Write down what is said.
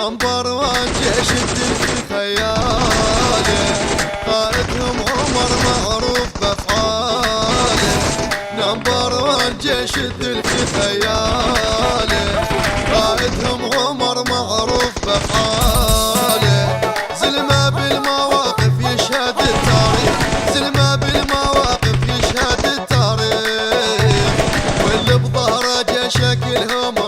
نمبر وان جيش الدين في خياله، قائدهم عمر معروف بافعاله. نمبر وان جيش الدين في خياله، قائدهم عمر معروف بافعاله. زلمه بالمواقف يشهد التاريخ، زلمه بالمواقف يشهد التاريخ، واللي بظهره جيشه كلهم